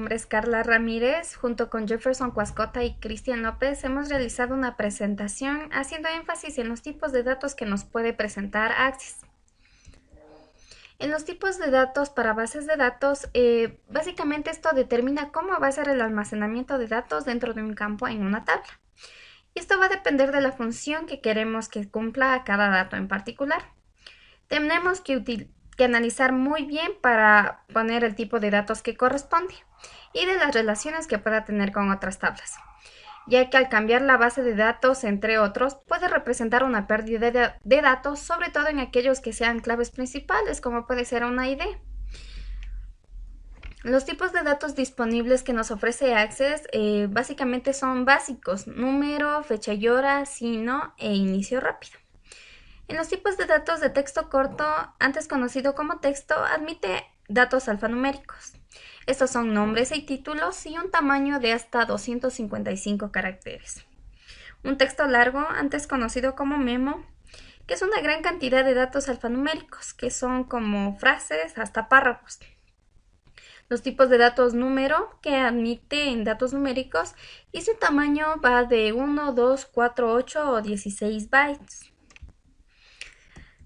nombre es Carla Ramírez. Junto con Jefferson Cuascota y Cristian López hemos realizado una presentación haciendo énfasis en los tipos de datos que nos puede presentar Access. En los tipos de datos para bases de datos, básicamente esto determina cómo va a ser el almacenamiento de datos dentro de un campo en una tabla. Y esto va a depender de la función que queremos que cumpla cada dato en particular. Tenemos que analizar muy bien para poner el tipo de datos que corresponde y de las relaciones que pueda tener con otras tablas, ya que al cambiar la base de datos, entre otros, puede representar una pérdida de datos, sobre todo en aquellos que sean claves principales, como puede ser una ID. Los tipos de datos disponibles que nos ofrece Access básicamente son básicos: número, fecha y hora, signo e inicio rápido. En los tipos de datos de texto corto, antes conocido como texto, admite datos alfanuméricos. Estos son nombres y títulos y un tamaño de hasta 255 caracteres. Un texto largo, antes conocido como memo, que es una gran cantidad de datos alfanuméricos, que son como frases hasta párrafos. Los tipos de datos número, que admiten datos numéricos, y su tamaño va de 1, 2, 4, 8 o 16 bytes.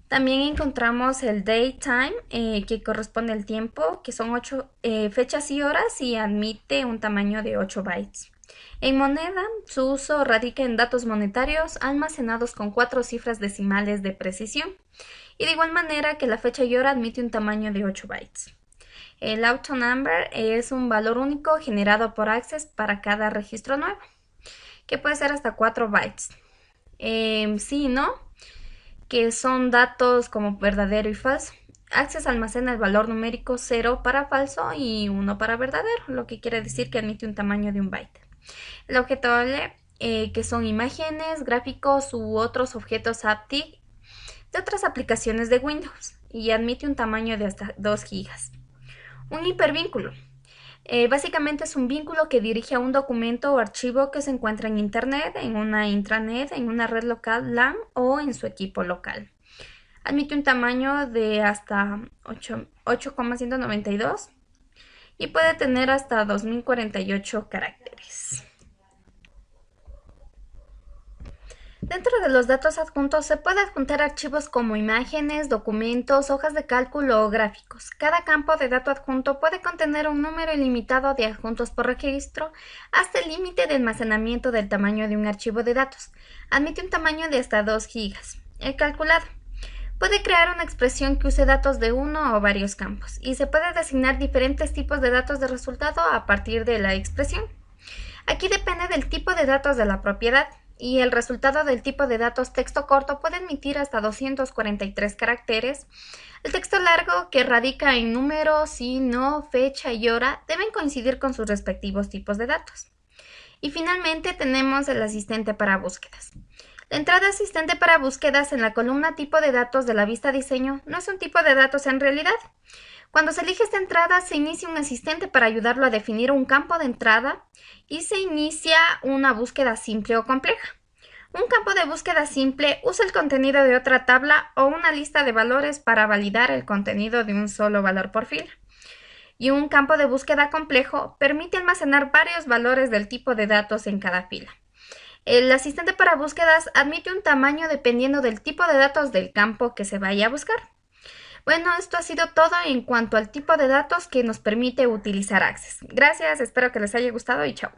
También encontramos el date-time, que corresponde al tiempo, que son 8 fechas y horas y admite un tamaño de 8 bytes. En moneda, su uso radica en datos monetarios almacenados con 4 cifras decimales de precisión, y de igual manera que la fecha y hora admite un tamaño de 8 bytes. El auto-number es un valor único generado por Access para cada registro nuevo, que puede ser hasta 4 bytes. Sí, ¿no? Que son datos como verdadero y falso. Access almacena el valor numérico 0 para falso y 1 para verdadero, lo que quiere decir que admite un tamaño de 1 byte. El objeto OLE, que son imágenes, gráficos u otros objetos haptic de otras aplicaciones de Windows, y admite un tamaño de hasta 2 gigas. Un hipervínculo. Básicamente es un vínculo que dirige a un documento o archivo que se encuentra en Internet, en una intranet, en una red local LAN o en su equipo local. Admite un tamaño de hasta 8,192 y puede tener hasta 2048 caracteres. Dentro de los datos adjuntos se puede adjuntar archivos como imágenes, documentos, hojas de cálculo o gráficos. Cada campo de dato adjunto puede contener un número ilimitado de adjuntos por registro hasta el límite de almacenamiento del tamaño de un archivo de datos. Admite un tamaño de hasta 2 gigas. El calculado puede crear una expresión que use datos de uno o varios campos, y se puede designar diferentes tipos de datos de resultado a partir de la expresión. Aquí depende del tipo de datos de la propiedad, y el resultado del tipo de datos texto corto puede admitir hasta 243 caracteres. El texto largo, que radica en número, signo, fecha y hora, deben coincidir con sus respectivos tipos de datos. Y finalmente tenemos el asistente para búsquedas. La entrada asistente para búsquedas en la columna tipo de datos de la vista diseño no es un tipo de datos en realidad. Cuando se elige esta entrada, se inicia un asistente para ayudarlo a definir un campo de entrada y se inicia una búsqueda simple o compleja. Un campo de búsqueda simple usa el contenido de otra tabla o una lista de valores para validar el contenido de un solo valor por fila. Y un campo de búsqueda complejo permite almacenar varios valores del tipo de datos en cada fila. El asistente para búsquedas admite un tamaño dependiendo del tipo de datos del campo que se vaya a buscar. Bueno, esto ha sido todo en cuanto al tipo de datos que nos permite utilizar Access. Gracias, espero que les haya gustado y chao.